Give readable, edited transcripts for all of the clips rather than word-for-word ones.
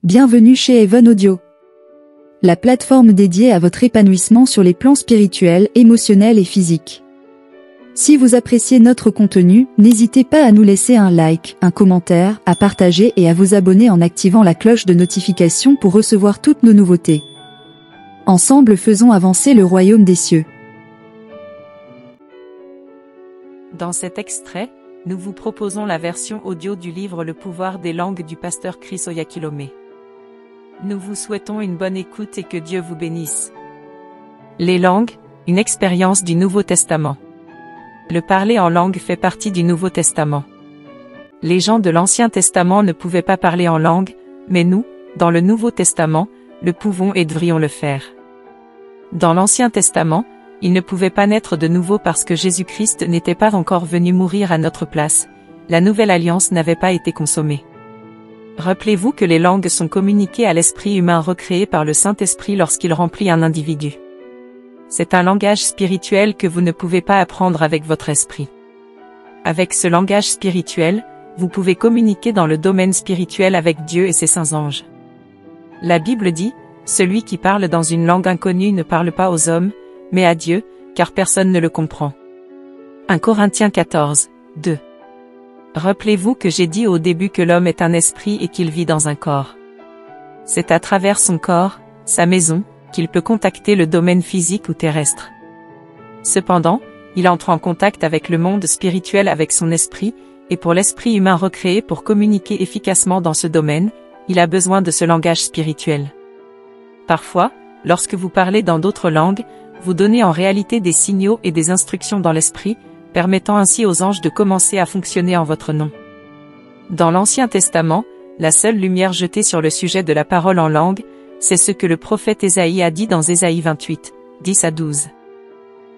Bienvenue chez Even Audio, la plateforme dédiée à votre épanouissement sur les plans spirituels, émotionnels et physiques. Si vous appréciez notre contenu, n'hésitez pas à nous laisser un like, un commentaire, à partager et à vous abonner en activant la cloche de notification pour recevoir toutes nos nouveautés. Ensemble, faisons avancer le royaume des cieux. Dans cet extrait, nous vous proposons la version audio du livre Le pouvoir des langues du pasteur Chris Oyakhilome. Nous vous souhaitons une bonne écoute et que Dieu vous bénisse. Les langues, une expérience du Nouveau Testament. Le parler en langue fait partie du Nouveau Testament. Les gens de l'Ancien Testament ne pouvaient pas parler en langue, mais nous, dans le Nouveau Testament, le pouvons et devrions le faire. Dans l'Ancien Testament, il ne pouvait pas naître de nouveau parce que Jésus-Christ n'était pas encore venu mourir à notre place. La nouvelle alliance n'avait pas été consommée. Rappelez-vous que les langues sont communiquées à l'esprit humain recréé par le Saint-Esprit lorsqu'il remplit un individu. C'est un langage spirituel que vous ne pouvez pas apprendre avec votre esprit. Avec ce langage spirituel, vous pouvez communiquer dans le domaine spirituel avec Dieu et ses saints anges. La Bible dit, « Celui qui parle dans une langue inconnue ne parle pas aux hommes, mais à Dieu, car personne ne le comprend. » 1 Corinthiens 14, 2. Rappelez-vous que j'ai dit au début que l'homme est un esprit et qu'il vit dans un corps. C'est à travers son corps, sa maison, qu'il peut contacter le domaine physique ou terrestre. Cependant, il entre en contact avec le monde spirituel avec son esprit, et pour l'esprit humain recréé pour communiquer efficacement dans ce domaine, il a besoin de ce langage spirituel. Parfois, lorsque vous parlez dans d'autres langues, vous donnez en réalité des signaux et des instructions dans l'esprit, permettant ainsi aux anges de commencer à fonctionner en votre nom. Dans l'Ancien Testament, la seule lumière jetée sur le sujet de la parole en langue, c'est ce que le prophète Ésaïe a dit dans Ésaïe 28, 10 à 12.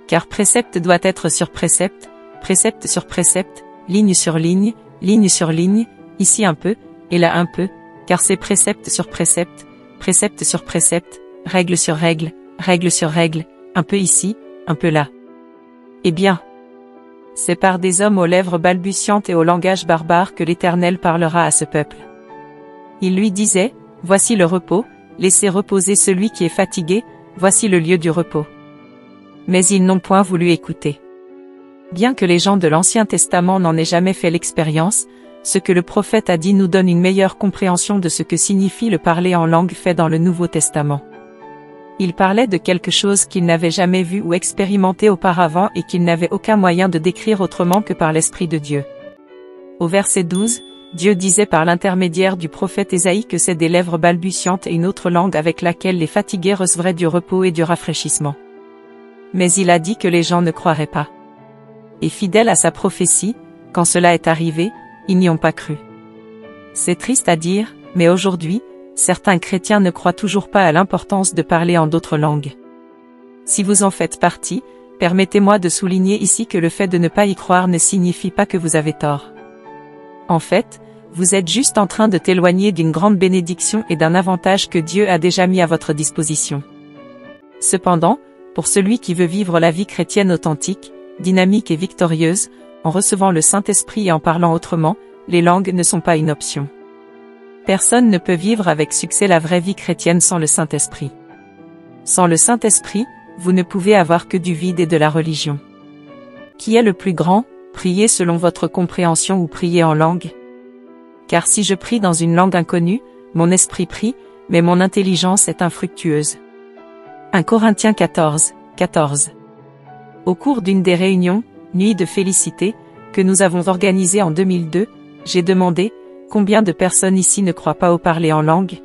Car précepte doit être sur précepte, précepte sur précepte, ligne sur ligne, ligne sur ligne, ici un peu, et là un peu, car c'est précepte sur précepte, précepte sur précepte, règle sur règle, règle sur règle, un peu ici, un peu là. Eh bien, c'est par des hommes aux lèvres balbutiantes et au langage barbare que l'Éternel parlera à ce peuple. Il lui disait, « Voici le repos, laissez reposer celui qui est fatigué, voici le lieu du repos. » Mais ils n'ont point voulu écouter. Bien que les gens de l'Ancien Testament n'en aient jamais fait l'expérience, ce que le prophète a dit nous donne une meilleure compréhension de ce que signifie le parler en langue fait dans le Nouveau Testament. Il parlait de quelque chose qu'il n'avait jamais vu ou expérimenté auparavant et qu'il n'avait aucun moyen de décrire autrement que par l'Esprit de Dieu. Au verset 12, Dieu disait par l'intermédiaire du prophète Ésaïe que c'est des lèvres balbutiantes et une autre langue avec laquelle les fatigués recevraient du repos et du rafraîchissement. Mais il a dit que les gens ne croiraient pas. Et fidèle à sa prophétie, quand cela est arrivé, ils n'y ont pas cru. C'est triste à dire, mais aujourd'hui, certains chrétiens ne croient toujours pas à l'importance de parler en d'autres langues. Si vous en faites partie, permettez-moi de souligner ici que le fait de ne pas y croire ne signifie pas que vous avez tort. En fait, vous êtes juste en train de t'éloigner d'une grande bénédiction et d'un avantage que Dieu a déjà mis à votre disposition. Cependant, pour celui qui veut vivre la vie chrétienne authentique, dynamique et victorieuse, en recevant le Saint-Esprit et en parlant autrement, les langues ne sont pas une option. Personne ne peut vivre avec succès la vraie vie chrétienne sans le Saint-Esprit. Sans le Saint-Esprit, vous ne pouvez avoir que du vide et de la religion. Qui est le plus grand, prier selon votre compréhension ou prier en langue? Car si je prie dans une langue inconnue, mon esprit prie, mais mon intelligence est infructueuse. 1 Corinthiens 14, 14. Au cours d'une des réunions, Nuit de Félicité, que nous avons organisée en 2002, j'ai demandé, combien de personnes ici ne croient pas au parler en langue?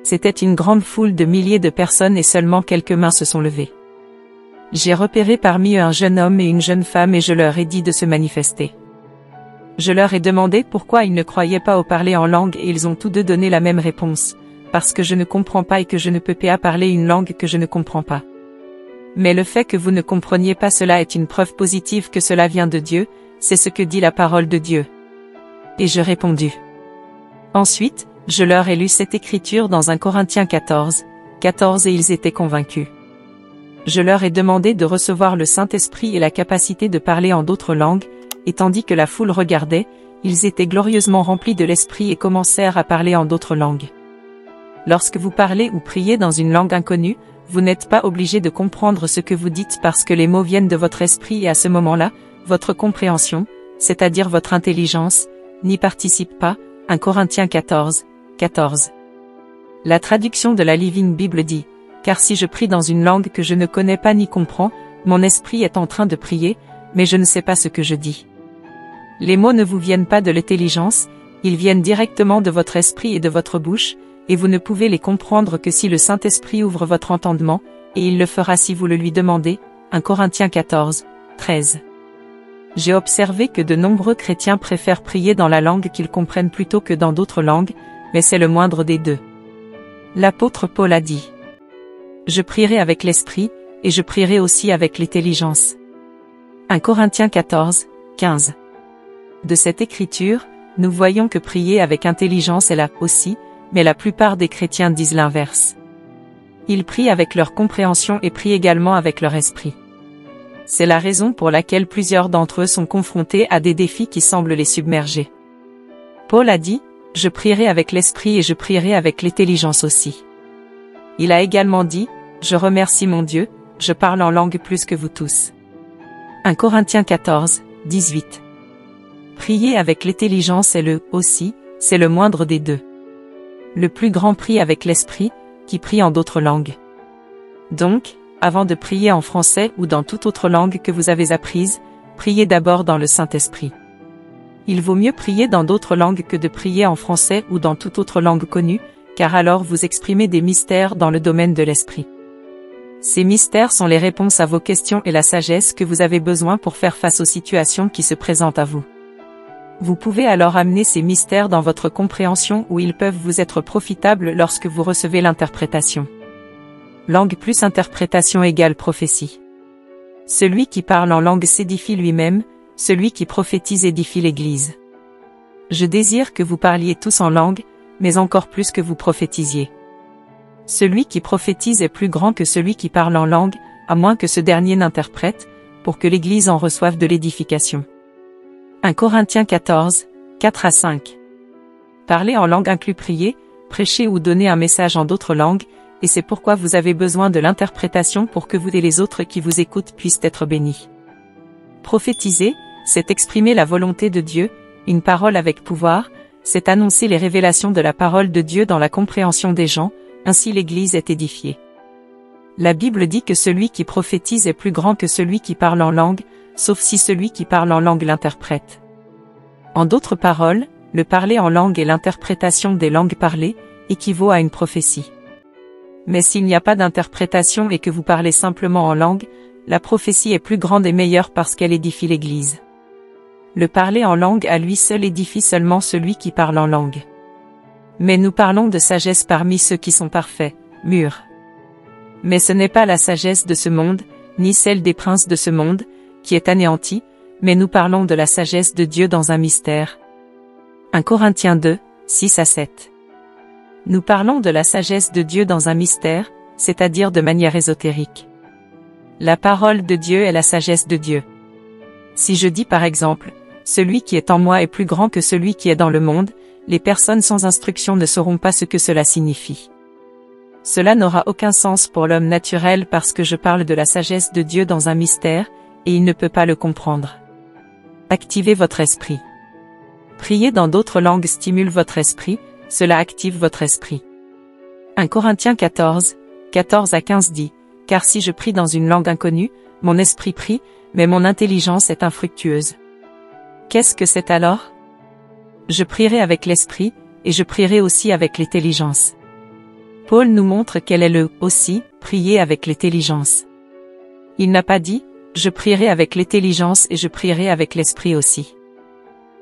C'était une grande foule de milliers de personnes et seulement quelques mains se sont levées. J'ai repéré parmi eux un jeune homme et une jeune femme et je leur ai dit de se manifester. Je leur ai demandé pourquoi ils ne croyaient pas au parler en langue et ils ont tous deux donné la même réponse, parce que je ne comprends pas et que je ne peux pas parler une langue que je ne comprends pas. Mais le fait que vous ne compreniez pas cela est une preuve positive que cela vient de Dieu, c'est ce que dit la parole de Dieu. Et je répondis. Ensuite, je leur ai lu cette écriture dans 1 Corinthiens 14, 14 et ils étaient convaincus. Je leur ai demandé de recevoir le Saint-Esprit et la capacité de parler en d'autres langues, et tandis que la foule regardait, ils étaient glorieusement remplis de l'Esprit et commencèrent à parler en d'autres langues. Lorsque vous parlez ou priez dans une langue inconnue, vous n'êtes pas obligé de comprendre ce que vous dites parce que les mots viennent de votre esprit et à ce moment-là, votre compréhension, c'est-à-dire votre intelligence, n'y participe pas. 1 Corinthiens 14, 14. La traduction de la Living Bible dit, « Car si je prie dans une langue que je ne connais pas ni comprends, mon esprit est en train de prier, mais je ne sais pas ce que je dis. » Les mots ne vous viennent pas de l'intelligence, ils viennent directement de votre esprit et de votre bouche, et vous ne pouvez les comprendre que si le Saint-Esprit ouvre votre entendement, et il le fera si vous le lui demandez. 1 Corinthiens 14, 13. J'ai observé que de nombreux chrétiens préfèrent prier dans la langue qu'ils comprennent plutôt que dans d'autres langues, mais c'est le moindre des deux. L'apôtre Paul a dit, « Je prierai avec l'esprit, et je prierai aussi avec l'intelligence. » 1 Corinthiens 14, 15. De cette écriture, nous voyons que prier avec intelligence est là aussi, mais la plupart des chrétiens disent l'inverse. Ils prient avec leur compréhension et prient également avec leur esprit. C'est la raison pour laquelle plusieurs d'entre eux sont confrontés à des défis qui semblent les submerger. Paul a dit, « Je prierai avec l'esprit et je prierai avec l'intelligence aussi. » Il a également dit, « Je remercie mon Dieu, je parle en langue plus que vous tous. » 1 Corinthiens 14, 18. Prier avec l'intelligence est c'est le moindre des deux. Le plus grand prie avec l'esprit, qui prie en d'autres langues. Donc, avant de prier en français ou dans toute autre langue que vous avez apprise, priez d'abord dans le Saint-Esprit. Il vaut mieux prier dans d'autres langues que de prier en français ou dans toute autre langue connue, car alors vous exprimez des mystères dans le domaine de l'Esprit. Ces mystères sont les réponses à vos questions et la sagesse que vous avez besoin pour faire face aux situations qui se présentent à vous. Vous pouvez alors amener ces mystères dans votre compréhension où ils peuvent vous être profitables lorsque vous recevez l'interprétation. Langue plus interprétation égale prophétie. Celui qui parle en langue s'édifie lui-même, celui qui prophétise édifie l'Église. Je désire que vous parliez tous en langue, mais encore plus que vous prophétisiez. Celui qui prophétise est plus grand que celui qui parle en langue, à moins que ce dernier n'interprète, pour que l'Église en reçoive de l'édification. 1 Corinthiens 14, 4 à 5. Parler en langue inclut prier, prêcher ou donner un message en d'autres langues, et c'est pourquoi vous avez besoin de l'interprétation pour que vous et les autres qui vous écoutent puissent être bénis. Prophétiser, c'est exprimer la volonté de Dieu, une parole avec pouvoir, c'est annoncer les révélations de la parole de Dieu dans la compréhension des gens, ainsi l'Église est édifiée. La Bible dit que celui qui prophétise est plus grand que celui qui parle en langue, sauf si celui qui parle en langue l'interprète. En d'autres paroles, le parler en langue et l'interprétation des langues parlées, équivaut à une prophétie. Mais s'il n'y a pas d'interprétation et que vous parlez simplement en langue, la prophétie est plus grande et meilleure parce qu'elle édifie l'Église. Le parler en langue à lui seul édifie seulement celui qui parle en langue. Mais nous parlons de sagesse parmi ceux qui sont parfaits, mûrs. Mais ce n'est pas la sagesse de ce monde, ni celle des princes de ce monde, qui est anéantie, mais nous parlons de la sagesse de Dieu dans un mystère. 1 Corinthiens 2, 6 à 7. Nous parlons de la sagesse de Dieu dans un mystère, c'est-à-dire de manière ésotérique. La parole de Dieu est la sagesse de Dieu. Si je dis par exemple, « Celui qui est en moi est plus grand que celui qui est dans le monde », les personnes sans instruction ne sauront pas ce que cela signifie. Cela n'aura aucun sens pour l'homme naturel parce que je parle de la sagesse de Dieu dans un mystère, et il ne peut pas le comprendre. Activez votre esprit. Prier dans d'autres langues stimule votre esprit, cela active votre esprit. 1 Corinthiens 14, 14 à 15 dit, « Car si je prie dans une langue inconnue, mon esprit prie, mais mon intelligence est infructueuse. » Qu'est-ce que c'est alors? Je prierai avec l'esprit, et je prierai aussi avec l'intelligence. Paul nous montre quel est le « aussi », prier avec l'intelligence. Il n'a pas dit, je prierai avec l'intelligence et je prierai avec l'esprit aussi.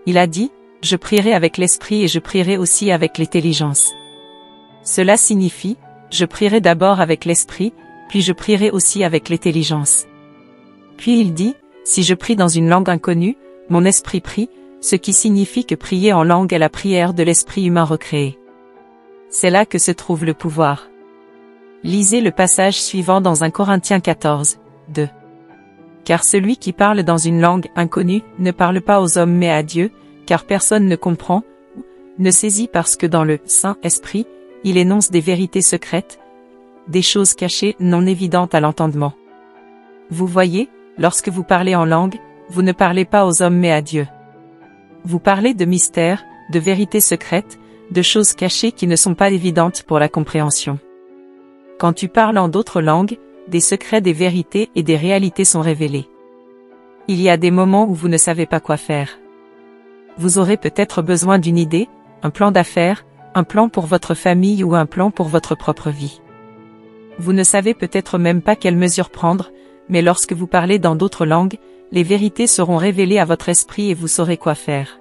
Il a dit, je prierai avec l'esprit et je prierai aussi avec l'intelligence. Cela signifie, je prierai d'abord avec l'esprit, puis je prierai aussi avec l'intelligence. Puis il dit, si je prie dans une langue inconnue, mon esprit prie, ce qui signifie que prier en langue est la prière de l'esprit humain recréé. C'est là que se trouve le pouvoir. Lisez le passage suivant dans 1 Corinthiens 14, 2. Car celui qui parle dans une langue inconnue ne parle pas aux hommes mais à Dieu, car personne ne comprend, ou ne saisit parce que dans le Saint-Esprit, Il énonce des vérités secrètes, des choses cachées non évidentes à l'entendement. Vous voyez, lorsque vous parlez en langue, vous ne parlez pas aux hommes mais à Dieu. Vous parlez de mystères, de vérités secrètes, de choses cachées qui ne sont pas évidentes pour la compréhension. Quand tu parles en d'autres langues, des secrets, des vérités et des réalités sont révélés. Il y a des moments où vous ne savez pas quoi faire. Vous aurez peut-être besoin d'une idée, un plan d'affaires, un plan pour votre famille ou un plan pour votre propre vie. Vous ne savez peut-être même pas quelles mesures prendre, mais lorsque vous parlez dans d'autres langues, les vérités seront révélées à votre esprit et vous saurez quoi faire.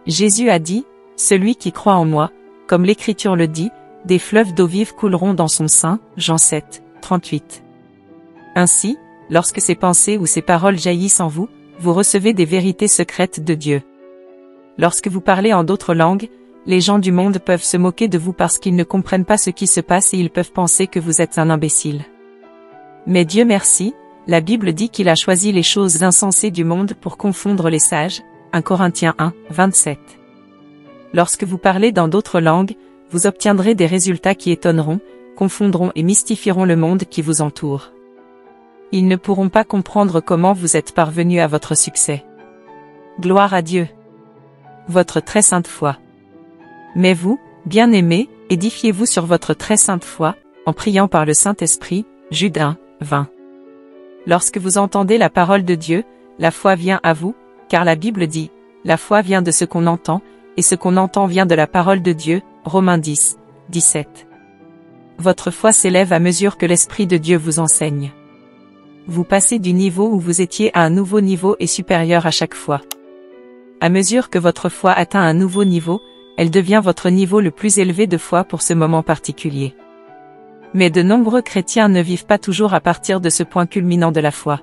Jésus a dit, « Celui qui croit en moi, comme l'Écriture le dit, des fleuves d'eau vive couleront dans son sein. » Jean 7, 38. Ainsi, lorsque ces pensées ou ces paroles jaillissent en vous, vous recevez des vérités secrètes de Dieu. Lorsque vous parlez en d'autres langues, les gens du monde peuvent se moquer de vous parce qu'ils ne comprennent pas ce qui se passe et ils peuvent penser que vous êtes un imbécile. Mais Dieu merci, la Bible dit qu'il a choisi les choses insensées du monde pour confondre les sages. 1 Corinthiens 1, 27. Lorsque vous parlez dans d'autres langues, vous obtiendrez des résultats qui étonneront, confondront et mystifieront le monde qui vous entoure. Ils ne pourront pas comprendre comment vous êtes parvenu à votre succès. Gloire à Dieu. Votre très sainte foi. Mais vous, bien-aimés, édifiez-vous sur votre très sainte foi, en priant par le Saint-Esprit. Jude 1, 20. Lorsque vous entendez la parole de Dieu, la foi vient à vous, car la Bible dit, la foi vient de ce qu'on entend, et ce qu'on entend vient de la parole de Dieu. Romains 10, 17. Votre foi s'élève à mesure que l'Esprit de Dieu vous enseigne. Vous passez du niveau où vous étiez à un nouveau niveau et supérieur à chaque fois. À mesure que votre foi atteint un nouveau niveau, elle devient votre niveau le plus élevé de foi pour ce moment particulier. Mais de nombreux chrétiens ne vivent pas toujours à partir de ce point culminant de la foi.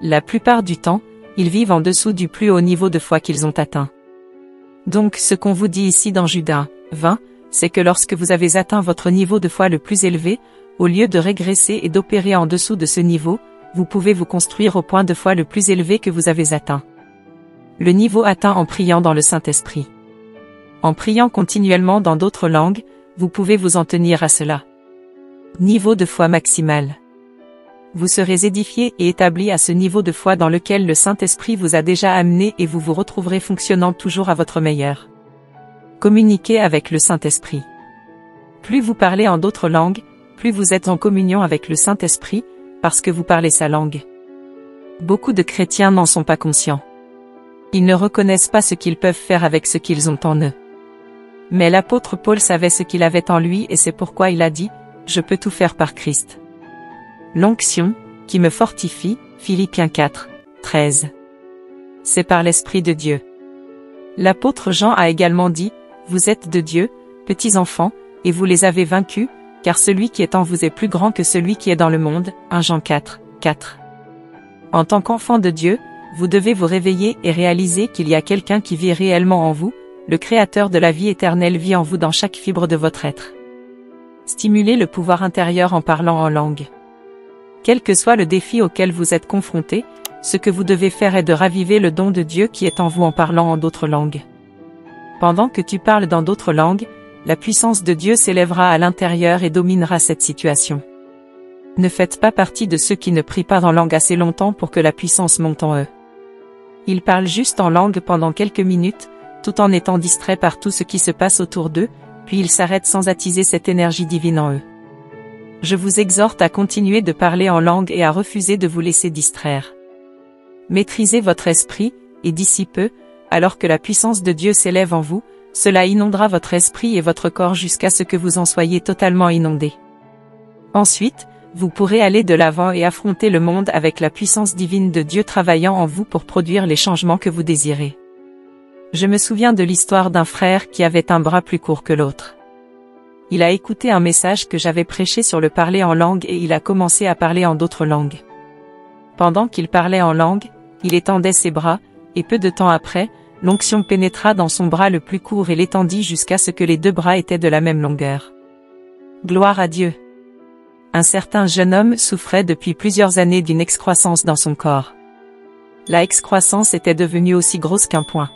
La plupart du temps, ils vivent en dessous du plus haut niveau de foi qu'ils ont atteint. Donc ce qu'on vous dit ici dans Jude 1, 20, c'est que lorsque vous avez atteint votre niveau de foi le plus élevé, au lieu de régresser et d'opérer en dessous de ce niveau, vous pouvez vous construire au point de foi le plus élevé que vous avez atteint. Le niveau atteint en priant dans le Saint-Esprit. En priant continuellement dans d'autres langues, vous pouvez vous en tenir à cela. Niveau de foi maximal. Vous serez édifié et établi à ce niveau de foi dans lequel le Saint-Esprit vous a déjà amené et vous vous retrouverez fonctionnant toujours à votre meilleur. Communiquez avec le Saint-Esprit. Plus vous parlez en d'autres langues, plus vous êtes en communion avec le Saint-Esprit, parce que vous parlez sa langue. Beaucoup de chrétiens n'en sont pas conscients. Ils ne reconnaissent pas ce qu'ils peuvent faire avec ce qu'ils ont en eux. Mais l'apôtre Paul savait ce qu'il avait en lui et c'est pourquoi il a dit, « Je peux tout faire par Christ. » L'onction, qui me fortifie, Philippiens 4, 13. C'est par l'Esprit de Dieu. L'apôtre Jean a également dit, « Vous êtes de Dieu, petits enfants, et vous les avez vaincus, car celui qui est en vous est plus grand que celui qui est dans le monde. » 1 Jean 4, 4. En tant qu'enfant de Dieu, vous devez vous réveiller et réaliser qu'il y a quelqu'un qui vit réellement en vous, le Créateur de la vie éternelle vit en vous dans chaque fibre de votre être. Stimulez le pouvoir intérieur en parlant en langue. Quel que soit le défi auquel vous êtes confronté, ce que vous devez faire est de raviver le don de Dieu qui est en vous en parlant en d'autres langues. Pendant que tu parles dans d'autres langues, la puissance de Dieu s'élèvera à l'intérieur et dominera cette situation. Ne faites pas partie de ceux qui ne prient pas en langue assez longtemps pour que la puissance monte en eux. Ils parlent juste en langue pendant quelques minutes, tout en étant distraits par tout ce qui se passe autour d'eux, puis ils s'arrêtent sans attiser cette énergie divine en eux. Je vous exhorte à continuer de parler en langue et à refuser de vous laisser distraire. Maîtrisez votre esprit, et d'ici peu, alors que la puissance de Dieu s'élève en vous, cela inondera votre esprit et votre corps jusqu'à ce que vous en soyez totalement inondés. Ensuite, vous pourrez aller de l'avant et affronter le monde avec la puissance divine de Dieu travaillant en vous pour produire les changements que vous désirez. Je me souviens de l'histoire d'un frère qui avait un bras plus court que l'autre. Il a écouté un message que j'avais prêché sur le parler en langue et il a commencé à parler en d'autres langues. Pendant qu'il parlait en langue, il étendait ses bras, et peu de temps après, l'onction pénétra dans son bras le plus court et l'étendit jusqu'à ce que les deux bras étaient de la même longueur. Gloire à Dieu! Un certain jeune homme souffrait depuis plusieurs années d'une excroissance dans son corps. La excroissance était devenue aussi grosse qu'un poing.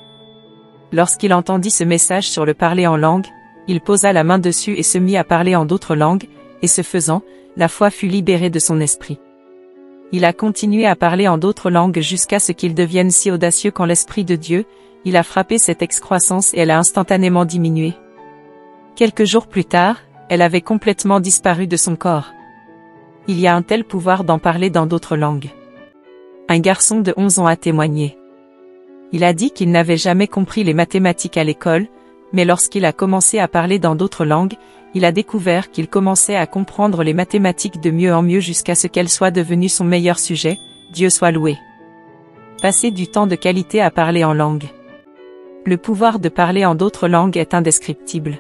Lorsqu'il entendit ce message sur le parler en langue, Il posa la main dessus et se mit à parler en d'autres langues, et ce faisant, la foi fut libérée de son esprit. Il a continué à parler en d'autres langues jusqu'à ce qu'il devienne si audacieux qu'en l'Esprit de Dieu, il a frappé cette excroissance et elle a instantanément diminué. Quelques jours plus tard, elle avait complètement disparu de son corps. Il y a un tel pouvoir d'en parler dans d'autres langues. Un garçon de 11 ans a témoigné. Il a dit qu'il n'avait jamais compris les mathématiques à l'école, mais lorsqu'il a commencé à parler dans d'autres langues, il a découvert qu'il commençait à comprendre les mathématiques de mieux en mieux jusqu'à ce qu'elles soient devenues son meilleur sujet, Dieu soit loué. Passer du temps de qualité à parler en langue. Le pouvoir de parler en d'autres langues est indescriptible.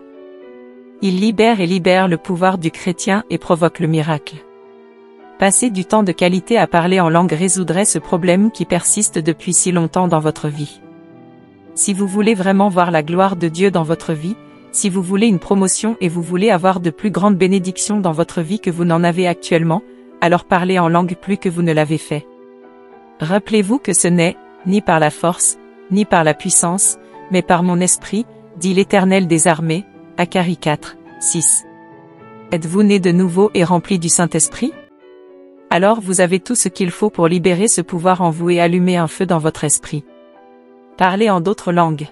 Il libère le pouvoir du chrétien et provoque le miracle. Passer du temps de qualité à parler en langue résoudrait ce problème qui persiste depuis si longtemps dans votre vie. Si vous voulez vraiment voir la gloire de Dieu dans votre vie, si vous voulez une promotion et vous voulez avoir de plus grandes bénédictions dans votre vie que vous n'en avez actuellement, alors parlez en langue plus que vous ne l'avez fait. Rappelez-vous que ce n'est, ni par la force, ni par la puissance, mais par mon esprit, dit l'Éternel des armées, Zacharie 4, 6. Êtes-vous né de nouveau et rempli du Saint-Esprit? Alors vous avez tout ce qu'il faut pour libérer ce pouvoir en vous et allumer un feu dans votre esprit. Parlez en d'autres langues.